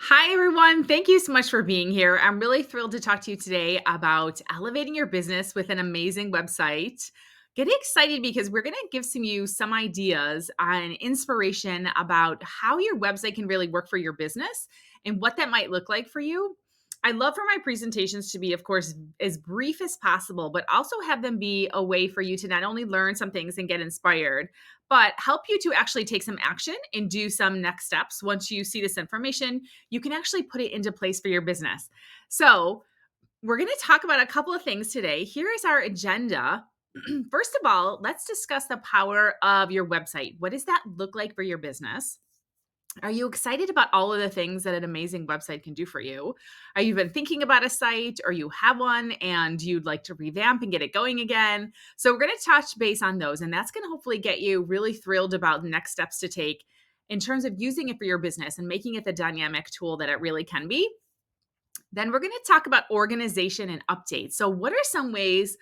Hi, everyone. Thank you so much for being here. I'm really thrilled to talk to you today about elevating your business with an amazing website. Get excited because we're going to give some ideas and inspiration about how your website can really work for your business and what that might look like for you. I love for my presentations to be, of course, as brief as possible, but also have them be a way for you to not only learn some things and get inspired, but help you to actually take some action and do some next steps. Once you see this information, you can actually put it into place for your business. So, we're going to talk about a couple of things today. Here is our agenda. First of all, let's discuss the power of your website. What does that look like for your business? Are you excited about all of the things that an amazing website can do for you? Are you been thinking about a site or you have one and you'd like to revamp and get it going again? So, we're going to touch base on those, and that's going to hopefully get you really thrilled about the next steps to take in terms of using it for your business and making it the dynamic tool that it really can be. Then we're going to talk about organization and updates. So, what are some ways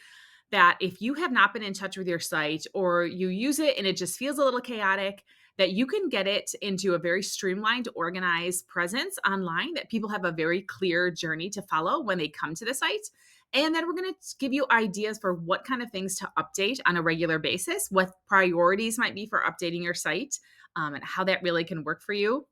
that if you have not been in touch with your site or you use it and it just feels a little chaotic, that you can get it into a very streamlined, organized presence online that people have a very clear journey to follow when they come to the site. And then we're going to give you ideas for what kind of things to update on a regular basis, what priorities might be for updating your site, and how that really can work for you.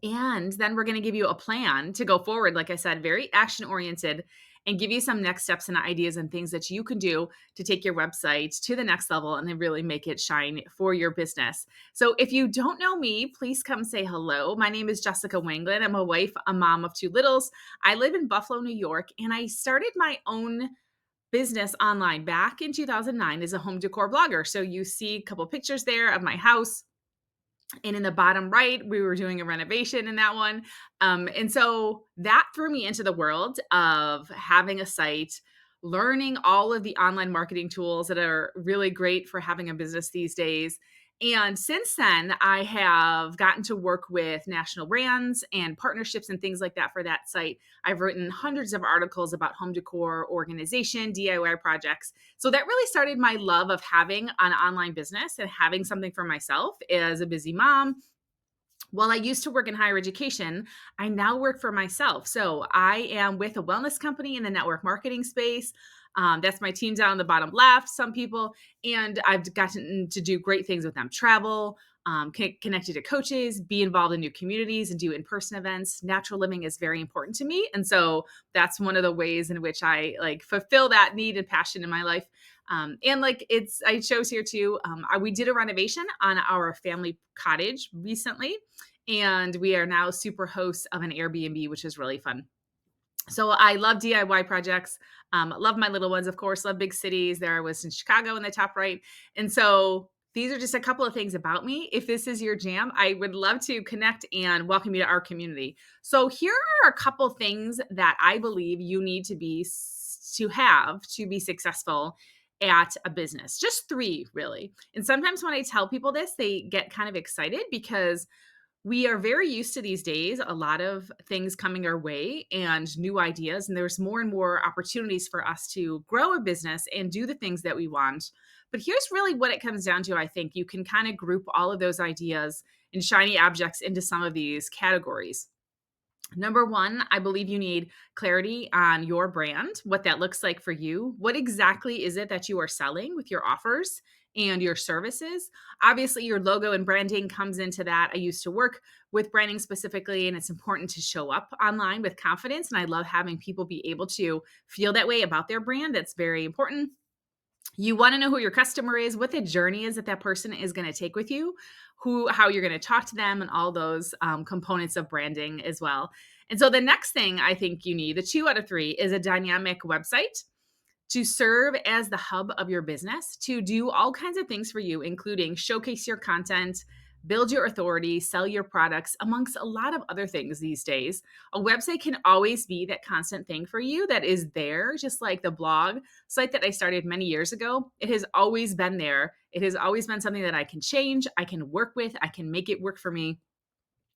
And then we're going to give you a plan to go forward, like I said, very action oriented, and give you some next steps and ideas and things that you can do to take your website to the next level and then really make it shine for your business. So, if you don't know me, please come say hello. My name is Jessica Wanglin. I'm a wife, a mom of two littles. I live in Buffalo, New York, and I started my own business online back in 2009 as a home decor blogger. So, you see a couple pictures there of my house, and in the bottom right, we were doing a renovation in that one. And so that threw me into the world of having a site, learning all of the online marketing tools that are really great for having a business these days. And since then, I have gotten to work with national brands and partnerships and things like that for that site. I've written hundreds of articles about home decor, organization, DIY projects. So that really started my love of having an online business and having something for myself as a busy mom. While I used to work in higher education, I now work for myself. So I am with a wellness company in the network marketing space. That's my team down on the bottom left, some people. And I've gotten to do great things with them, travel, connected to coaches, be involved in new communities, and do in person events. Natural living is very important to me. And so that's one of the ways in which I like fulfill that need and passion in my life. And like I chose here too. We did a renovation on our family cottage recently, and we are now super hosts of an Airbnb, which is really fun. So I love DIY projects. Love my little ones, of course. Love big cities. There I was in Chicago in the top right, and so these are just a couple of things about me. If this is your jam, I would love to connect and welcome you to our community. So here are a couple things that I believe you need to have to be successful at a business. Just three, really. And sometimes when I tell people this, they get kind of excited because we are very used to these days a lot of things coming our way and new ideas, and there's more and more opportunities for us to grow a business and do the things that we want. But here's really what it comes down to. I think you can kind of group all of those ideas and shiny objects into some of these categories. Number one, I believe you need clarity on your brand, what that looks like for you. What exactly is it that you are selling with your offers and your services? Obviously, your logo and branding comes into that. I used to work with branding specifically, and it's important to show up online with confidence. And I love having people be able to feel that way about their brand. That's very important. You want to know who your customer is, what the journey is that that person is going to take with you, how you're going to talk to them, and all those components of branding as well. And so the next thing I think you need, the two out of three, is a dynamic website to serve as the hub of your business, to do all kinds of things for you, including showcase your content, build your authority, sell your products, amongst a lot of other things these days. A website can always be that constant thing for you that is there, just like the blog site that I started many years ago. It has always been there. It has always been something that I can change, I can work with, I can make it work for me.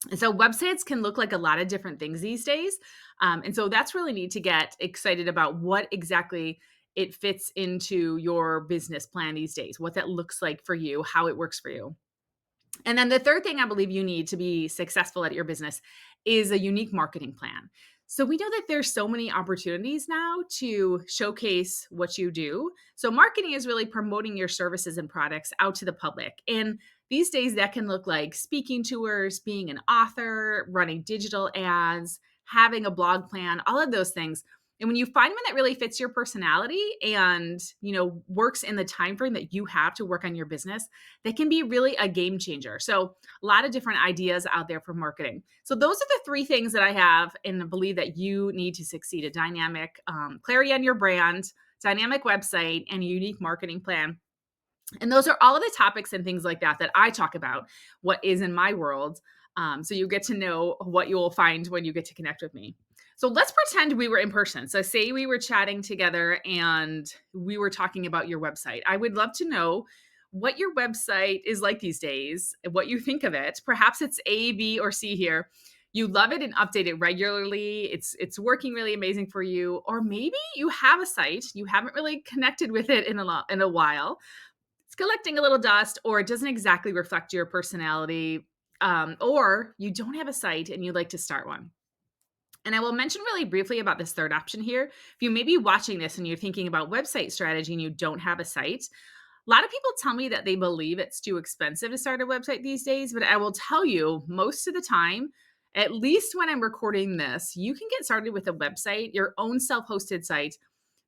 And so websites can look like a lot of different things these days. And so that's really neat to get excited about what exactly it fits into your business plan these days, what that looks like for you, how it works for you. And then the third thing I believe you need to be successful at your business is a unique marketing plan. So we know that there's so many opportunities now to showcase what you do. So marketing is really promoting your services and products out to the public. And these days that can look like speaking tours, being an author, running digital ads, having a blog plan, all of those things. And when you find one that really fits your personality and, works in the time frame that you have to work on your business, that can be really a game changer. So, a lot of different ideas out there for marketing. So, those are the three things that I have and believe that you need to succeed: a dynamic clarity on your brand, dynamic website, and a unique marketing plan. And those are all of the topics and things like that that I talk about, what is in my world. So you get to know what you will find when you get to connect with me. So let's pretend we were in person. So say we were chatting together and we were talking about your website. I would love to know what your website is like these days, what you think of it. Perhaps it's A, B, or C here. You love it and update it regularly. It's working really amazing for you. Or maybe you have a site, you haven't really connected with it in a while. It's collecting a little dust, or it doesn't exactly reflect your personality, or you don't have a site and you'd like to start one. And I will mention really briefly about this third option here. If you may be watching this and you're thinking about website strategy and you don't have a site, a lot of people tell me that they believe it's too expensive to start a website these days, but I will tell you, most of the time, at least when I'm recording this, you can get started with a website, your own self hosted site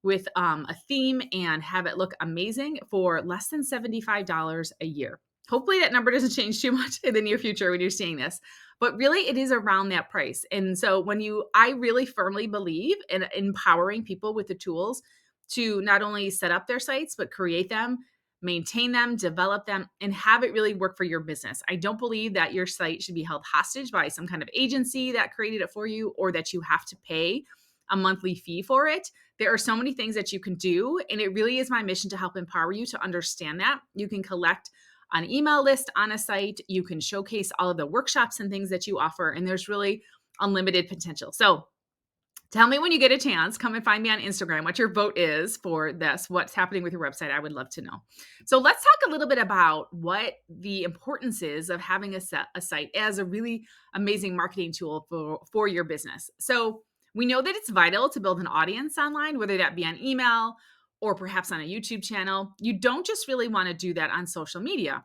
with a theme and have it look amazing for less than $75 a year. Hopefully, that number doesn't change too much in the near future when you're seeing this, but really it is around that price. And so I really firmly believe in empowering people with the tools to not only set up their sites, but create them, maintain them, develop them, and have it really work for your business. I don't believe that your site should be held hostage by some kind of agency that created it for you, or that you have to pay a monthly fee for it. There are so many things that you can do, and it really is my mission to help empower you to understand that. You can collect an email list on a site, you can showcase all of the workshops and things that you offer, and there's really unlimited potential. So, tell me when you get a chance, come and find me on Instagram what your vote is for this, what's happening with your website. I would love to know. So let's talk a little bit about what the importance is of having a site as a really amazing marketing tool for your business. So we know that it's vital to build an audience online, whether that be on email or perhaps on a YouTube channel. You don't just really want to do that on social media.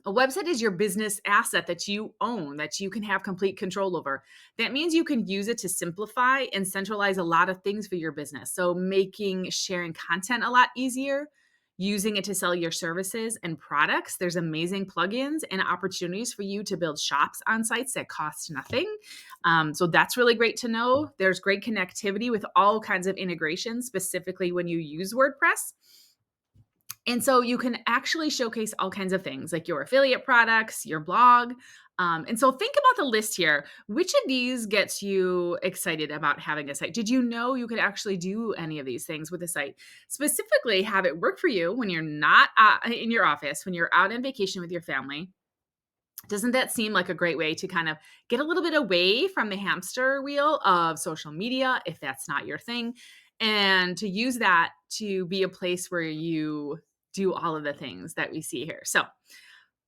A website is your business asset that you own, that you can have complete control over. That means you can use it to simplify and centralize a lot of things for your business. So, making sharing content a lot easier, using it to sell your services and products. There's amazing plugins and opportunities for you to build shops on sites that cost nothing. So, that's really great to know. There's great connectivity with all kinds of integrations, specifically when you use WordPress. And so you can actually showcase all kinds of things like your affiliate products, your blog. And so think about the list here. Which of these gets you excited about having a site? Did you know you could actually do any of these things with a site? Specifically, have it work for you when you're not in your office, when you're out on vacation with your family. Doesn't that seem like a great way to kind of get a little bit away from the hamster wheel of social media, if that's not your thing, and to use that to be a place where you do all of the things that we see here? So,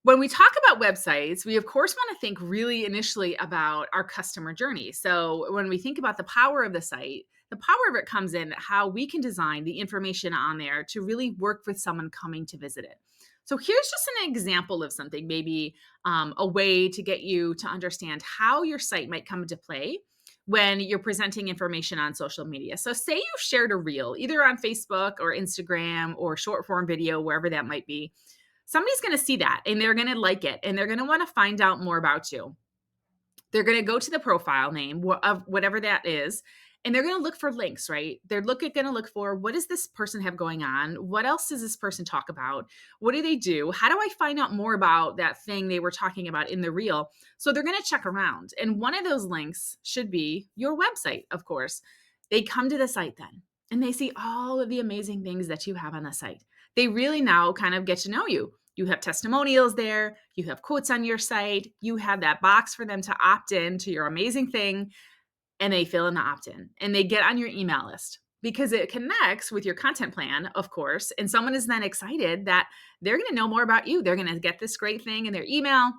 when we talk about websites, we of course want to think really initially about our customer journey. So, when we think about the power of the site, the power of it comes in how we can design the information on there to really work with someone coming to visit it. So, here's just an example of something, maybe a way to get you to understand how your site might come into play when you're presenting information on social media. So, say you shared a reel either on Facebook or Instagram or short form video, wherever that might be. Somebody's going to see that and they're going to like it and they're going to want to find out more about you. They're going to go to the profile name of whatever that is, and they're going to look for links, right? They're going to look for, what does this person have going on? What else does this person talk about? What do they do? How do I find out more about that thing they were talking about in the reel? So they're going to check around. And one of those links should be your website, of course. They come to the site then and they see all of the amazing things that you have on the site. They really now kind of get to know you. You have testimonials there, you have quotes on your site, you have that box for them to opt in to your amazing thing, and they fill in the opt in and they get on your email list because it connects with your content plan, of course. And someone is then excited that they're going to know more about you. They're going to get this great thing in their email.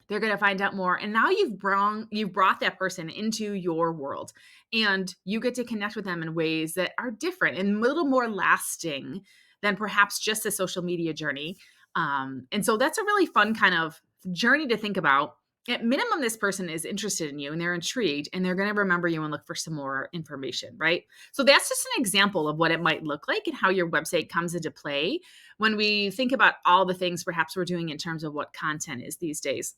They're going to find out more. And now you've brought that person into your world, and you get to connect with them in ways that are different and a little more lasting than perhaps just a social media journey. And so that's a really fun kind of journey to think about. At minimum, this person is interested in you and they're intrigued, and they're going to remember you and look for some more information, right? So that's just an example of what it might look like and how your website comes into play when we think about all the things perhaps we're doing in terms of what content is these days.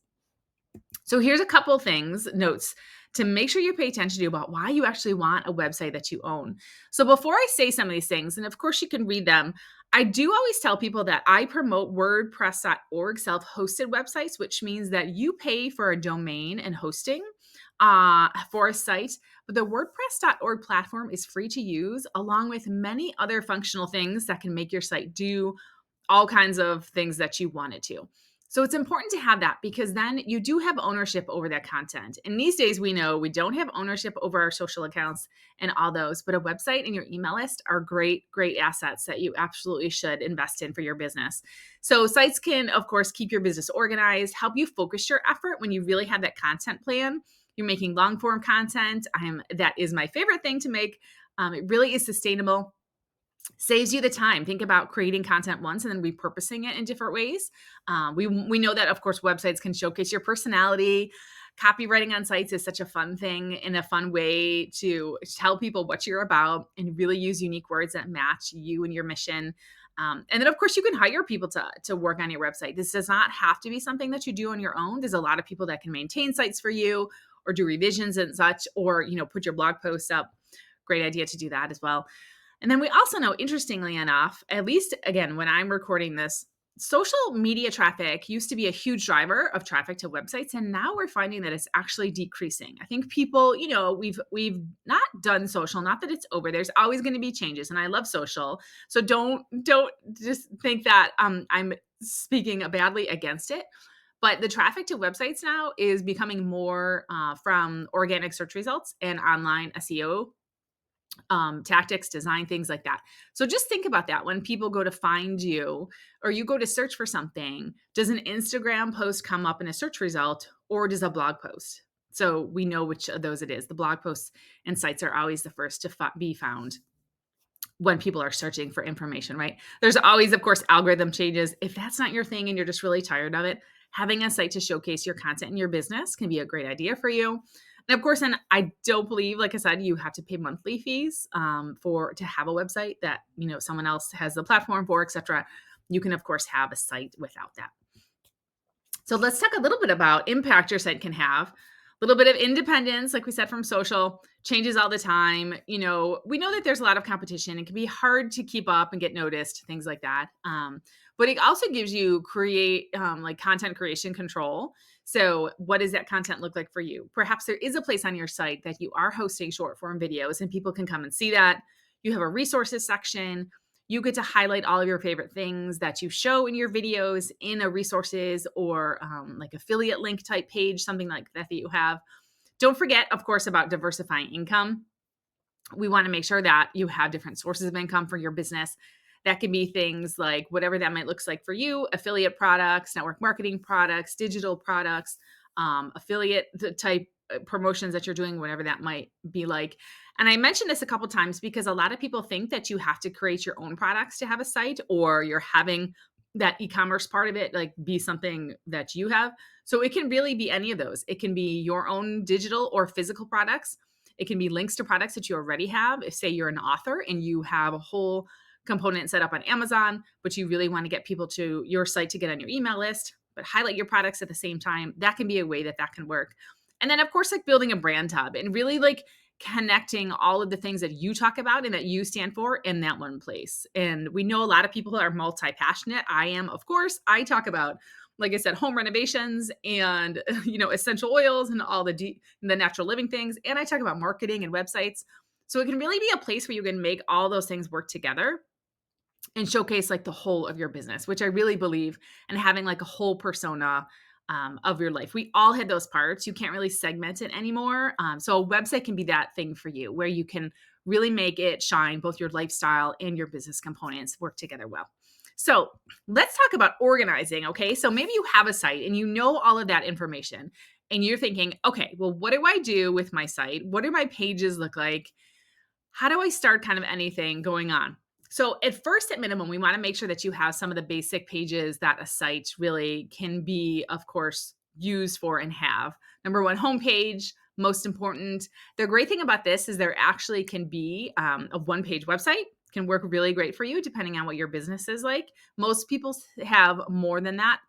So here's a couple things, notes to make sure you pay attention to about why you actually want a website that you own. So before I say some of these things, and of course you can read them, I do always tell people that I promote WordPress.org self-hosted websites, which means that you pay for a domain and hosting for a site, but the WordPress.org platform is free to use, along with many other functional things that can make your site do all kinds of things that you want it to. So it's important to have that, because then you do have ownership over that content. And these days we know we don't have ownership over our social accounts and all those, but a website and your email list are great, great assets that you absolutely should invest in for your business. So sites can, of course, keep your business organized, help you focus your effort when you really have that content plan. You're making long form content. That is my favorite thing to make. It really is sustainable. Saves you the time. Think about creating content once and then repurposing it in different ways. We know that, of course, websites can showcase your personality. Copywriting on sites is such a fun thing and a fun way to tell people what you're about and really use unique words that match you and your mission. And then, of course, you can hire people to work on your website. This does not have to be something that you do on your own. There's a lot of people that can maintain sites for you or do revisions and such, or put your blog posts up. Great idea to do that as well. And then we also know, interestingly enough, at least again, when I'm recording this, social media traffic used to be a huge driver of traffic to websites. And now we're finding that it's actually decreasing. I think people, we've not done social, not that it's over. There's always going to be changes. And I love social. So don't just think that I'm speaking badly against it. But the traffic to websites now is becoming more from organic search results and online SEO tactics, design, things like that. So just think about that when people go to find you or you go to search for something. Does an Instagram post come up in a search result, or does a blog post? So we know which of those it is. The blog posts and sites are always the first to be found when people are searching for information, right? There's always, of course, algorithm changes. If that's not your thing and you're just really tired of it, having a site to showcase your content in your business can be a great idea for you. And of course, and I don't believe, like I said, you have to pay monthly fees to have a website that someone else has the platform for, etc. You can, of course, have a site without that. So let's talk a little bit about impact your site can have. A little bit of independence, like we said, from social, changes all the time. We know that there's a lot of competition. It can be hard to keep up and get noticed, things like that. But it also gives you like content creation control. So what does that content look like for you? Perhaps there is a place on your site that you are hosting short form videos and people can come and see that. You have a resources section. You get to highlight all of your favorite things that you show in your videos in a resources or like affiliate link type page, something like that you have. Don't forget, of course, about diversifying income. We want to make sure that you have different sources of income for your business. That can be things like whatever that might look like for you: affiliate products, network marketing products, digital products, affiliate type promotions that you're doing, whatever that might be like. And I mentioned this a couple times because a lot of people think that you have to create your own products to have a site, or you're having that e-commerce part of it like be something that you have. So it can really be any of those. It can be your own digital or physical products. It can be links to products that you already have. If, say, you're an author and you have a whole component set up on Amazon, but you really want to get people to your site to get on your email list, but highlight your products at the same time, that can be a way that can work. And then, of course, like building a brand hub and really like connecting all of the things that you talk about and that you stand for in that one place. And we know a lot of people are multi-passionate. I am, of course. I talk about, like I said, home renovations and, essential oils and all the natural living things. And I talk about marketing and websites. So it can really be a place where you can make all those things work together and showcase like the whole of your business, which I really believe, and having like a whole persona of your life. We all had those parts. You can't really segment it anymore. So a website can be that thing for you where you can really make it shine. Both your lifestyle and your business components work together well. So let's talk about organizing. Okay. So maybe you have a site and you know all of that information and you're thinking, okay, well, what do I do with my site? What do my pages look like? How do I start kind of anything going on? So, at first, at minimum, we want to make sure that you have some of the basic pages that a site really can be, of course, used for and have. Number one, homepage, most important. The great thing about this is there actually can be a one page website, can work really great for you depending on what your business is like. Most people have more than that.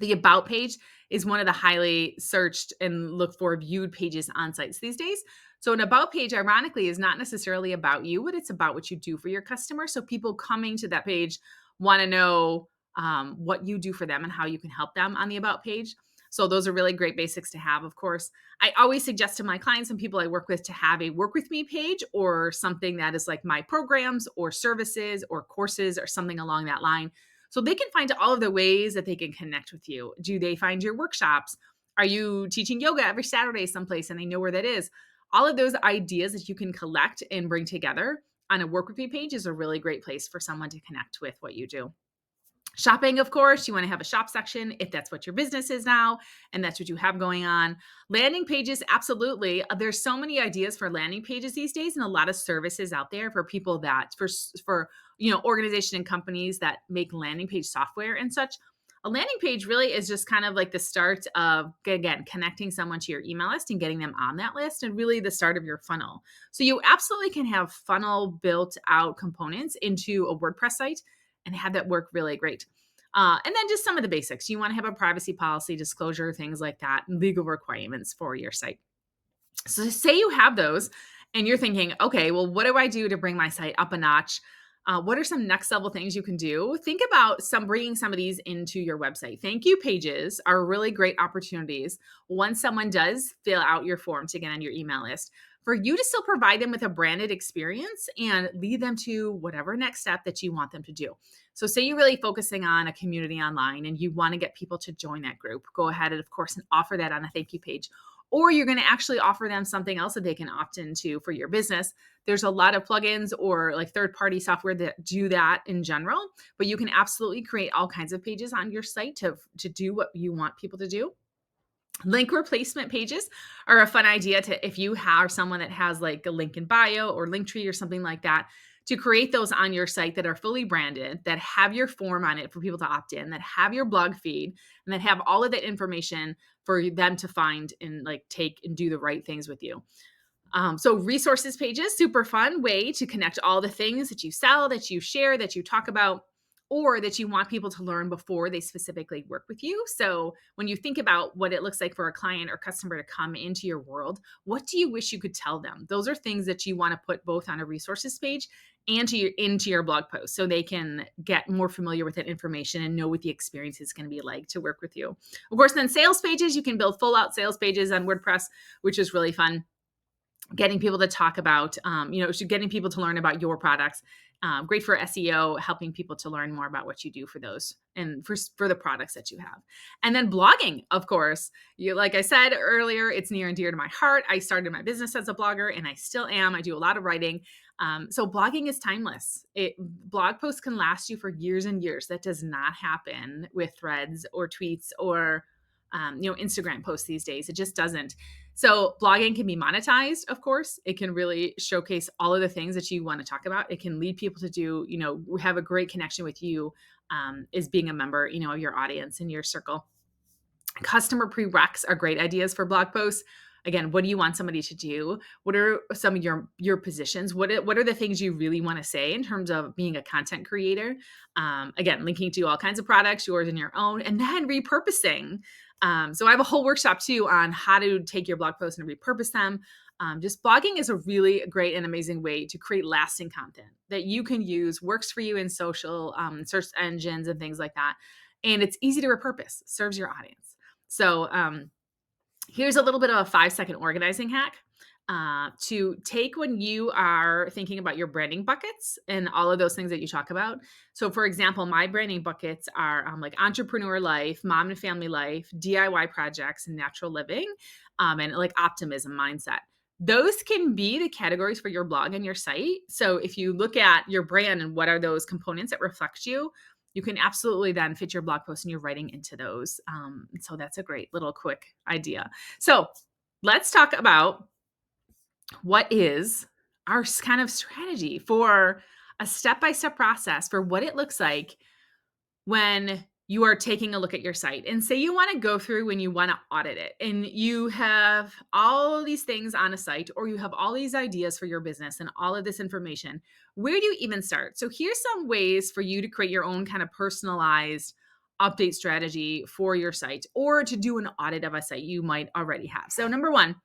The about page is one of the highly searched and looked for viewed pages on sites these days. So an about page, ironically, is not necessarily about you, but it's about what you do for your customers. So people coming to that page want to know what you do for them and how you can help them on the about page. So those are really great basics to have, of course. I always suggest to my clients and people I work with to have a work with me page or something that is like my programs or services or courses or something along that line, so they can find all of the ways that they can connect with you. Do they find your workshops? Are you teaching yoga every Saturday someplace and they know where that is? All of those ideas that you can collect and bring together on a work with me page is a really great place for someone to connect with what you do. Shopping, of course, you want to have a shop section if that's what your business is now and that's what you have going on. Landing pages, absolutely. There's so many ideas for landing pages these days and a lot of services out there for people that for organization and companies that make landing page software and such. A landing page really is just kind of like the start of, again, connecting someone to your email list and getting them on that list and really the start of your funnel. So you absolutely can have funnel built out components into a WordPress site and have that work really great. And then just some of the basics. You want to have a privacy policy, disclosure, things like that, and legal requirements for your site. So say you have those and you're thinking, okay, well, what do I do to bring my site up a notch? What are some next level things you can do? Think about bringing some of these into your website. Thank you pages are really great opportunities once someone does fill out your form to get on your email list for you to still provide them with a branded experience and lead them to whatever next step that you want them to do. So say you're really focusing on a community online and you want to get people to join that group, go ahead and of course and offer that on a thank you page. Or you're going to actually offer them something else that they can opt into for your business. There's a lot of plugins or like third-party software that do that in general, but you can absolutely create all kinds of pages on your site to do what you want people to do. Link replacement pages are a fun idea to, if you have someone that has like a link in bio or Linktree or something like that, to create those on your site that are fully branded, that have your form on it for people to opt in, that have your blog feed, and that have all of that information for them to find and like take and do the right things with you. So resources pages, super fun way to connect all the things that you sell, that you share, that you talk about, or that you want people to learn before they specifically work with you. So when you think about what it looks like for a client or customer to come into your world, what do you wish you could tell them? Those are things that you want to put both on a resources page and into your blog post so they can get more familiar with that information and know what the experience is going to be like to work with you. Of course, then sales pages, you can build full out sales pages on WordPress, which is really fun. Getting people to talk about, getting people to learn about your products. Great for SEO, helping people to learn more about what you do for those and for the products that you have. And then blogging, of course. Like I said earlier, it's near and dear to my heart. I started my business as a blogger and I still am. I do a lot of writing. So blogging is timeless. Blog posts can last you for years and years. That does not happen with threads or tweets or Instagram posts these days. It just doesn't. So blogging can be monetized, of course. It can really showcase all of the things that you want to talk about. It can lead people to do, have a great connection with you as being a member, of your audience and your circle. Customer prereqs are great ideas for blog posts. Again, what do you want somebody to do? What are some of your positions? What are the things you really want to say in terms of being a content creator? Again, linking to all kinds of products, yours and your own, and then repurposing. So I have a whole workshop too on how to take your blog posts and repurpose them. Just blogging is a really great and amazing way to create lasting content that you can use, works for you in social search engines and things like that. And it's easy to repurpose, serves your audience. So here's a little bit of a 5-second organizing hack. to take when you are thinking about your branding buckets and all of those things that you talk about. So, for example, my branding buckets are like entrepreneur life, mom and family life, DIY projects, and natural living, and like optimism mindset. Those can be the categories for your blog and your site. So, if you look at your brand and what are those components that reflect you, you can absolutely then fit your blog post and your writing into those. So, that's a great little quick idea. So, let's talk about what is our kind of strategy for a step-by-step process for what it looks like when you are taking a look at your site. And say you want to go through and you want to audit it, and you have all these things on a site, or you have all these ideas for your business and all of this information. Where do you even start? So here's some ways for you to create your own kind of personalized update strategy for your site, or to do an audit of a site you might already have. So number one,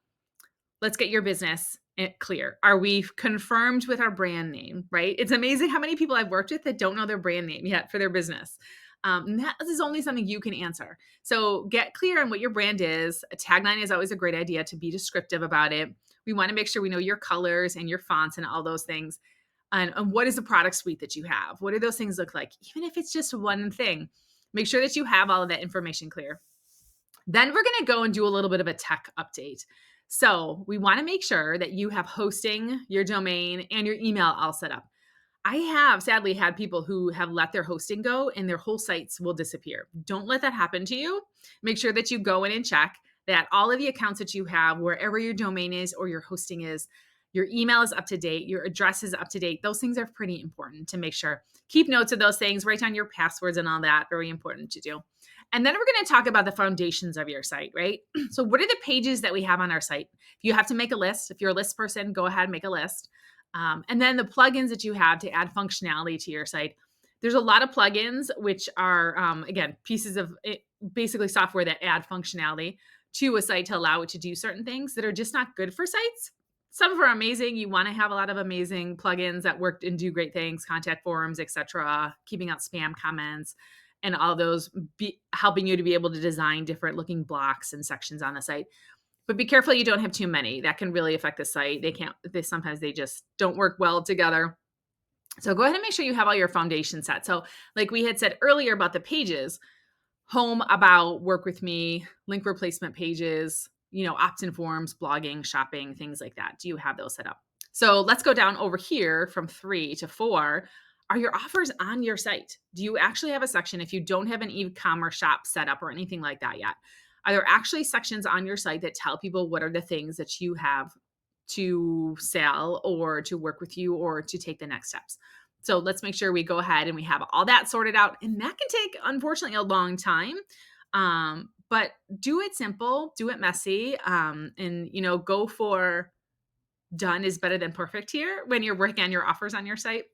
let's get your business clear. Are we confirmed with our brand name, right? It's amazing how many people I've worked with that don't know their brand name yet for their business. And that is only something you can answer. So get clear on what your brand is. A tagline is always a great idea to be descriptive about it. We want to make sure we know your colors and your fonts and all those things. And what is the product suite that you have? What do those things look like? Even if it's just one thing, make sure that you have all of that information clear. Then we're going to go and do a little bit of a tech update. So we want to make sure that you have hosting, your domain, and your email all set up. I have sadly had people who have let their hosting go and their whole sites will disappear. Don't let that happen to you. Make sure that you go in and check that all of the accounts that you have, wherever your domain is or your hosting is, your email is up to date, your address is up to date. Those things are pretty important to make sure. Keep notes of those things, write down your passwords and all that. Very important to do. And then we're going to talk about the foundations of your site, right? So what are the pages that we have on our site? If you have to make a list, if you're a list person, go ahead and make a list. And then the plugins that you have to add functionality to your site. There's a lot of plugins, which are, again, pieces of basically software that add functionality to a site to allow it to do certain things that are just not good for sites. Some of them are amazing. You want to have a lot of amazing plugins that work and do great things, contact forms, etc., keeping out spam comments, and all those helping you to be able to design different looking blocks and sections on the site. But be careful you don't have too many. That can really affect the site. Sometimes they just don't work well together. So go ahead and make sure you have all your foundation set. So like we had said earlier about the pages, home, about, work with me, link replacement pages, opt-in forms, blogging, shopping, things like that. Do you have those set up? So let's go down over here from 3 to 4. Are your offers on your site? Do you actually have a section if you don't have an e-commerce shop set up or anything like that yet? Are there actually sections on your site that tell people what are the things that you have to sell or to work with you or to take the next steps? So let's make sure we go ahead and we have all that sorted out. And that can take, unfortunately, a long time. But do it simple, do it messy, and go for done is better than perfect here when you're working on your offers on your site.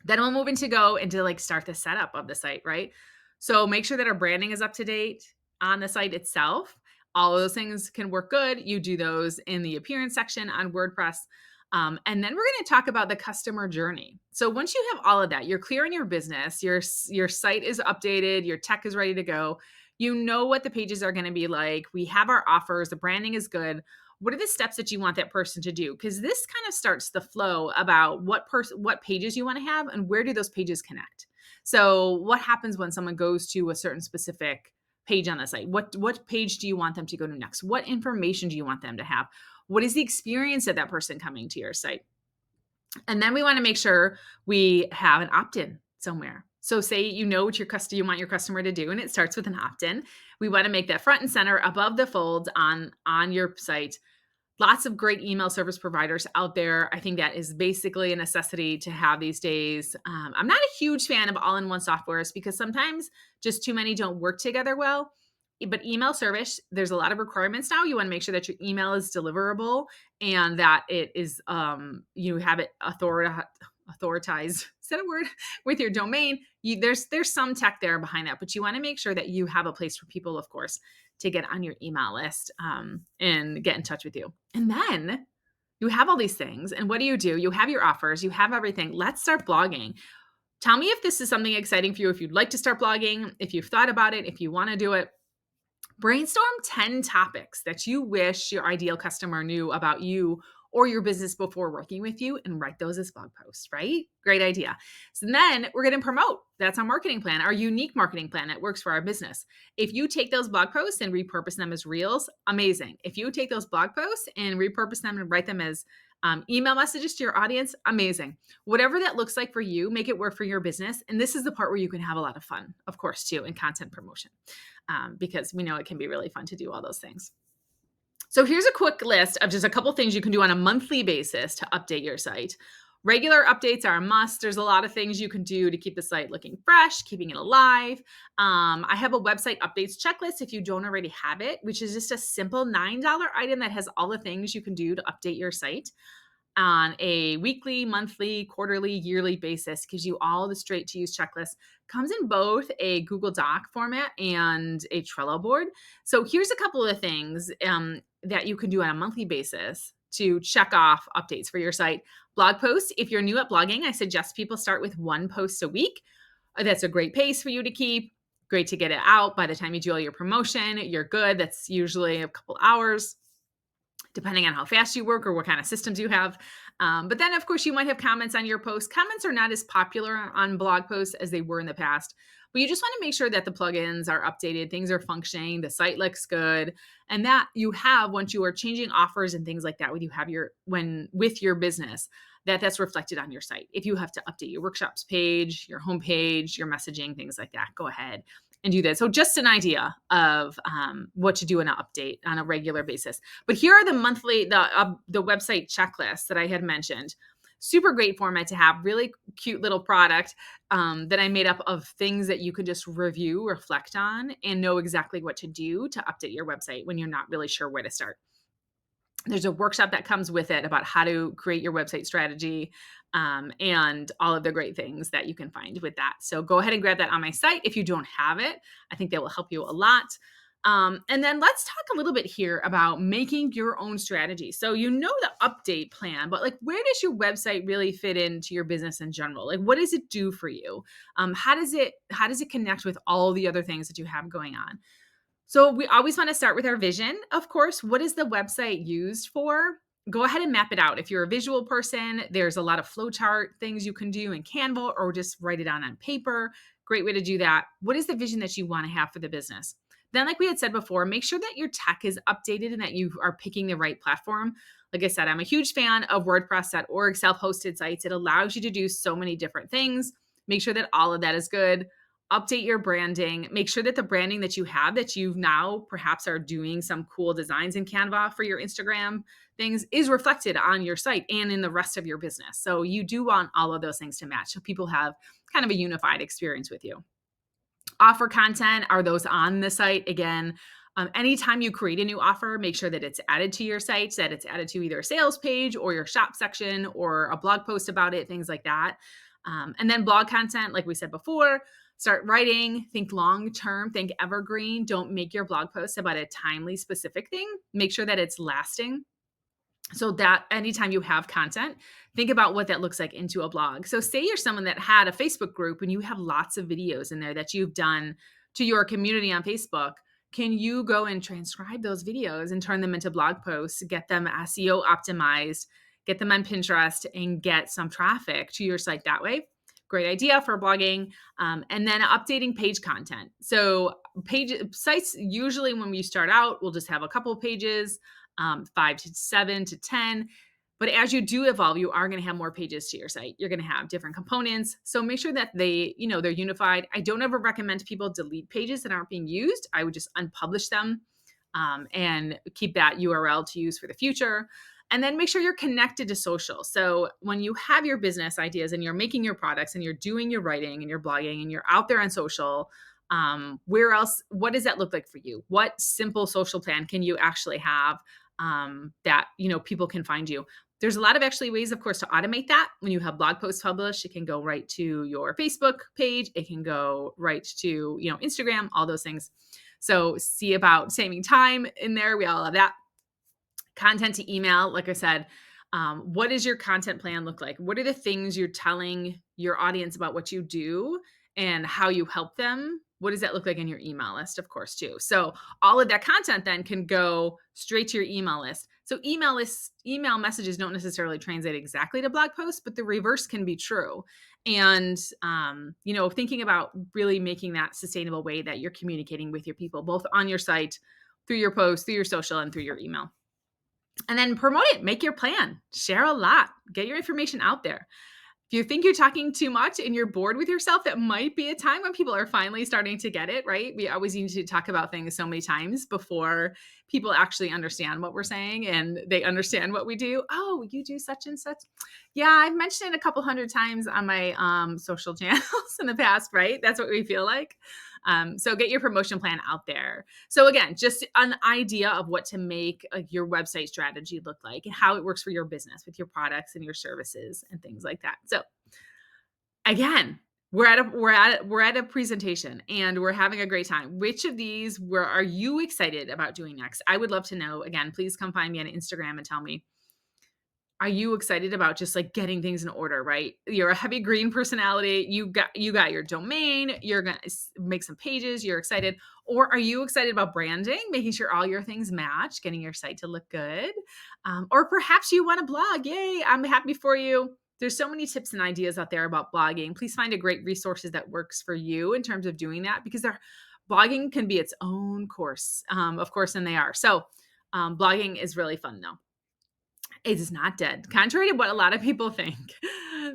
Then we'll move into like start the setup of the site, right? So make sure that our branding is up to date on the site itself. All of those things can work good. You do those in the appearance section on WordPress. And then we're going to talk about the customer journey. So once you have all of that, you're clear in your business, your site is updated, your tech is ready to go. You know what the pages are going to be like. We have our offers, the branding is good. What are the steps that you want that person to do? Because this kind of starts the flow about what pages you want to have and where do those pages connect. So what happens when someone goes to a certain specific page on the site? What page do you want them to go to next? What information do you want them to have? What is the experience of that person coming to your site? And then we want to make sure we have an opt-in somewhere. So say you know what you want your customer to do, and it starts with an opt-in. We want to make that front and center above the folds on your site. Lots of great email service providers out there. I think that is basically a necessity to have these days. I'm not a huge fan of all-in-one softwares because sometimes just too many don't work together well. But email service, there's a lot of requirements now. You want to make sure that your email is deliverable and that it is you have it authorized. Is that a word? With your domain. There's some tech there behind that, but you want to make sure that you have a place for people, of course, to get on your email list and get in touch with you. And then you have all these things. And what do? You have your offers, you have everything. Let's start blogging. Tell me if this is something exciting for you, if you'd like to start blogging, if you've thought about it, if you want to do it. Brainstorm 10 topics that you wish your ideal customer knew about you or your business before working with you and write those as blog posts, right? Great idea. So then we're going to promote. That's our marketing plan, our unique marketing plan that works for our business. If you take those blog posts and repurpose them as reels, amazing. If you take those blog posts and repurpose them and write them as email messages to your audience, amazing. Whatever that looks like for you, make it work for your business. And this is the part where you can have a lot of fun, of course, too, in content promotion, because we know it can be really fun to do all those things. So here's a quick list of just a couple things you can do on a monthly basis to update your site. Regular updates are a must. There's a lot of things you can do to keep the site looking fresh, keeping it alive. I have a website updates checklist if you don't already have it, which is just a simple $9 item that has all the things you can do to update your site on a weekly, monthly, quarterly, yearly basis. Gives you all the straight to use checklists. Comes in both a Google Doc format and a Trello board. So here's a couple of things that you can do on a monthly basis to check off updates for your site. Blog posts. If you're new at blogging, I suggest people start with one post a week. That's a great pace for you to keep. Great to get it out. By the time you do all your promotion, you're good. That's usually a couple hours, depending on how fast you work or what kind of systems you have. But then, of course, you might have comments on your posts. Comments are not as popular on blog posts as they were in the past, but you just want to make sure that the plugins are updated, things are functioning, the site looks good, and that you have, once you are changing offers and things like that, with your business, that's reflected on your site. If you have to update your workshops page, your homepage, your messaging, things like that, go ahead and do that. So just an idea of what to do in an update on a regular basis. But here are the website checklists that I had mentioned. Super great format to have. Really cute little product that I made up of things that you could just review, reflect on, and know exactly what to do to update your website when you're not really sure where to start. There's a workshop that comes with it about how to create your website strategy, and all of the great things that you can find with that. So go ahead and grab that on my site if you don't have it. I think that will help you a lot. And then let's talk a little bit here about making your own strategy. So you know the update plan, but like, where does your website really fit into your business in general? Like, what does it do for you? How does it connect with all the other things that you have going on? So we always want to start with our vision. Of course, what is the website used for? Go ahead and map it out. If you're a visual person, there's a lot of flowchart things you can do in Canva, or just write it on paper. Great way to do that. What is the vision that you want to have for the business? Then, like we had said before, make sure that your tech is updated and that you are picking the right platform. Like I said, I'm a huge fan of WordPress.org self-hosted sites. It allows you to do so many different things. Make sure that all of that is good. Update your branding. Make sure that the branding that you have, that you now perhaps are doing some cool designs in Canva for your Instagram things, is reflected on your site and in the rest of your business. So you do want all of those things to match, so people have kind of a unified experience with you. Offer content, are those on the site? Again, anytime you create a new offer, make sure that it's added to your site, that it's added to either a sales page or your shop section or a blog post about it, things like that. And then blog content, like we said before, start writing, think long-term, think evergreen. Don't make your blog posts about a timely specific thing. Make sure that it's lasting. So that anytime you have content, think about what that looks like into a blog. So say you're someone that had a Facebook group and you have lots of videos in there that you've done to your community on Facebook. Can you go and transcribe those videos and turn them into blog posts, get them SEO optimized, get them on Pinterest, and get some traffic to your site that way? Great idea for blogging. And then updating page content. So sites, usually when we start out, we'll just have a couple of pages, 5 to 7 to 10. But as you do evolve, you are going to have more pages to your site. You're going to have different components. So make sure that they're unified. I don't ever recommend people delete pages that aren't being used. I would just unpublish them and keep that URL to use for the future. And then make sure you're connected to social. So when you have your business ideas and you're making your products and you're doing your writing and your blogging and you're out there on social, what does that look like for you? What simple social plan can you actually have that people can find you? There's a lot of actually ways, of course, to automate that. When you have blog posts published, it can go right to your Facebook page. It can go right to Instagram, all those things. So see about saving time in there. We all have that. Content to email, like I said, what does your content plan look like? What are the things you're telling your audience about what you do? and how you help them, what does that look like in your email list, of course, too? So all of that content then can go straight to your email list. So email messages don't necessarily translate exactly to blog posts, but the reverse can be true. And thinking about really making that sustainable way that you're communicating with your people, both on your site, through your posts, through your social, and through your email. And then promote it, make your plan, share a lot, get your information out there. If you think you're talking too much and you're bored with yourself, that might be a time when people are finally starting to get it, right? We always need to talk about things so many times before people actually understand what we're saying and they understand what we do. Oh, you do such and such. Yeah, I've mentioned it a couple hundred times on my social channels in the past, right? That's what we feel like. So get your promotion plan out there. So again, just an idea of what to make your website strategy look like and how it works for your business with your products and your services and things like that. So again, we're at a presentation and we're having a great time. Which of these are you excited about doing next? I would love to know. Again, please come find me on Instagram and tell me, are you excited about just like getting things in order, right? You're a heavy green personality. You got your domain, you're going to make some pages, you're excited. Or are you excited about branding, making sure all your things match, getting your site to look good? Or perhaps you want to blog. Yay, I'm happy for you. There's so many tips and ideas out there about blogging. Please find a great resources that works for you in terms of doing that, because blogging can be its own course, of course, and they are. So blogging is really fun though. It is not dead, contrary to what a lot of people think.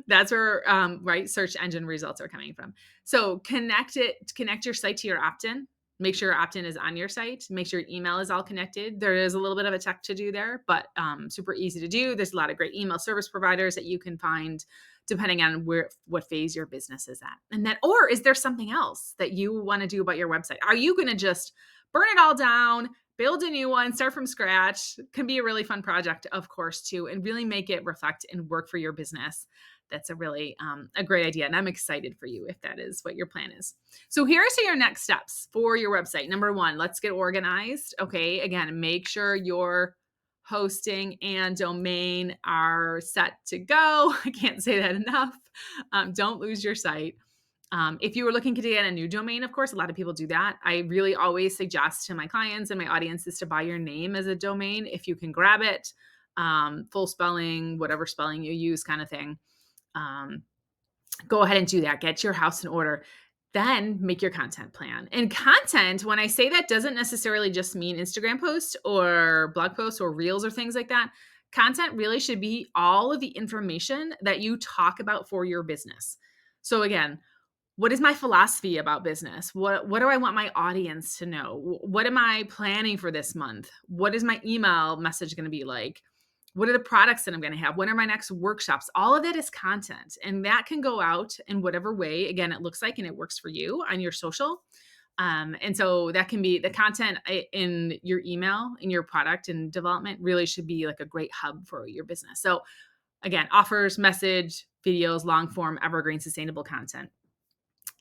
That's where, right, search engine results are coming from. So connect your site to your opt-in. Make sure your opt-in is on your site. Make sure your email is all connected. There is a little bit of a tech to do there, but super easy to do. There's a lot of great email service providers that you can find depending on what phase your business is at. And then, or is there something else that you want to do about your website? Are you going to just burn it all down, build a new one, start from scratch? Can be a really fun project, of course, too, and really make it reflect and work for your business. That's a really a great idea. And I'm excited for you if that is what your plan is. So here are your next steps for your website. Number one, let's get organized. Okay. Again, make sure your hosting and domain are set to go. I can't say that enough. Don't lose your site. If you were looking to get a new domain, of course, a lot of people do that. I really always suggest to my clients and my audiences to buy your name as a domain if you can grab it, full spelling, whatever spelling you use, kind of thing. Go ahead and do that. Get your house in order. Then make your content plan. And content, when I say that, doesn't necessarily just mean Instagram posts or blog posts or reels or things like that. Content really should be all of the information that you talk about for your business. So again, what is my philosophy about business? What do I want my audience to know? What am I planning for this month? What is my email message going to be like? What are the products that I'm going to have? When are my next workshops? All of that is content, and that can go out in whatever way, again, it looks like and it works for you on your social. And so that can be the content in your email, in your product and development really should be like a great hub for your business. So again, offers, message, videos, long form, evergreen, sustainable content.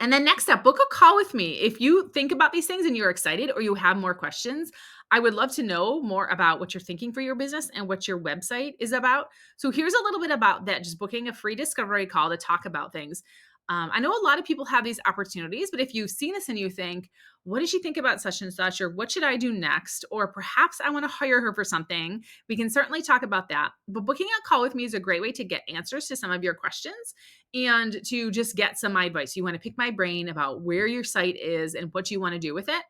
And then next up, book a call with me. If you think about these things and you're excited or you have more questions, I would love to know more about what you're thinking for your business and what your website is about. So here's a little bit about that, just booking a free discovery call to talk about things. I know a lot of people have these opportunities, but if you've seen this and you think, what did she think about such and such? Or what should I do next? Or perhaps I want to hire her for something. We can certainly talk about that. But booking a call with me is a great way to get answers to some of your questions and to just get some advice. You want to pick my brain about where your site is and what you want to do with it.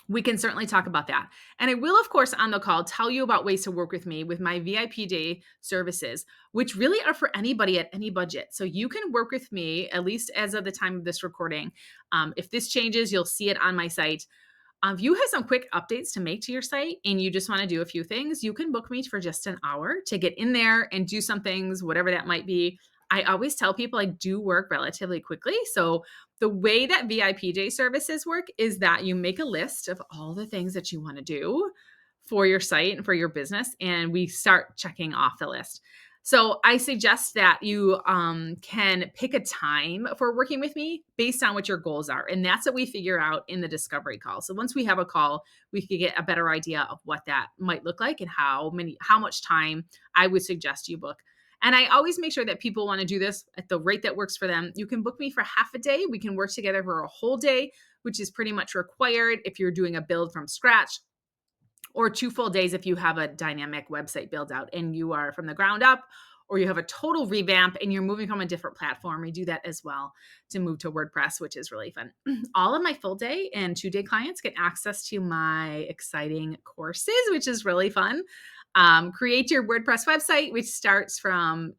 We can certainly talk about that. And I will, of course, on the call tell you about ways to work with me with my VIP day services, which really are for anybody at any budget. So you can work with me, at least as of the time of this recording. If this changes, you'll see it on my site. If you have some quick updates to make to your site and you just want to do a few things, you can book me for just an hour to get in there and do some things, whatever that might be. I always tell people I do work relatively quickly. So the way that VIP day services work is that you make a list of all the things that you want to do for your site and for your business, and we start checking off the list. So I suggest that you can pick a time for working with me based on what your goals are. And that's what we figure out in the discovery call. So once we have a call, we can get a better idea of what that might look like and how much time I would suggest you book. And I always make sure that people want to do this at the rate that works for them. You can book me for half a day. We can work together for a whole day, which is pretty much required if you're doing a build from scratch, or 2 full days if you have a dynamic website build out and you are from the ground up, or you have a total revamp and you're moving from a different platform. We do that as well to move to WordPress, which is really fun. All of my full day and 2-day clients get access to my exciting courses, which is really fun. Create your WordPress website, which starts from,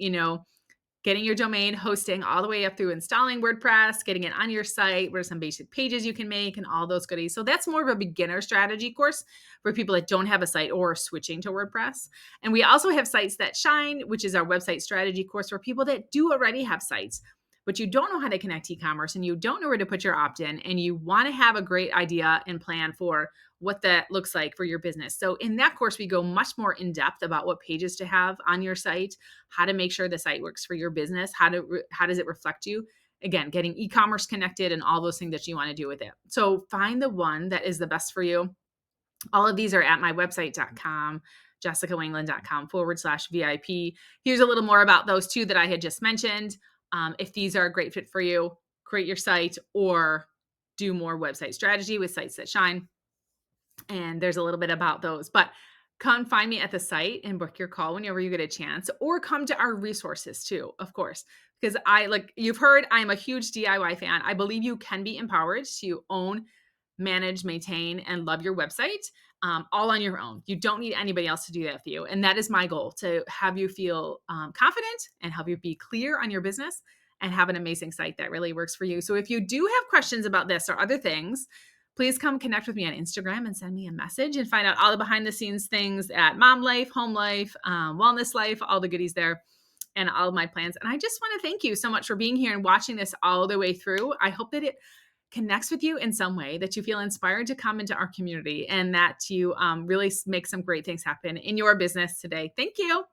getting your domain, hosting, all the way up through installing WordPress, getting it on your site, what are some basic pages you can make, and all those goodies. So that's more of a beginner strategy course for people that don't have a site or are switching to WordPress. And we also have Sites That Shine, which is our website strategy course for people that do already have sites, but you don't know how to connect e-commerce and you don't know where to put your opt-in, and you want to have a great idea and plan for what that looks like for your business. So in that course, we go much more in depth about what pages to have on your site, how to make sure the site works for your business, how does it reflect you? Again, getting e-commerce connected and all those things that you want to do with it. So find the one that is the best for you. All of these are at my website.com, jessicawengland.com/VIP. Here's a little more about those two that I had just mentioned. If these are a great fit for you, create your site or do more website strategy with Sites That Shine. And there's a little bit about those, but come find me at the site and book your call whenever you get a chance, or come to our resources too, of course, because like you've heard, I'm a huge DIY fan. I believe you can be empowered to own, manage, maintain, and love your website, all on your own. You don't need anybody else to do that for you. And that is my goal, to have you feel confident and help you be clear on your business and have an amazing site that really works for you. So if you do have questions about this or other things, please come connect with me on Instagram and send me a message and find out all the behind the scenes things at Mom Life, Home Life, Wellness Life, all the goodies there, and all of my plans. And I just want to thank you so much for being here and watching this all the way through. I hope that it connects with you in some way, that you feel inspired to come into our community, and that you really make some great things happen in your business today. Thank you.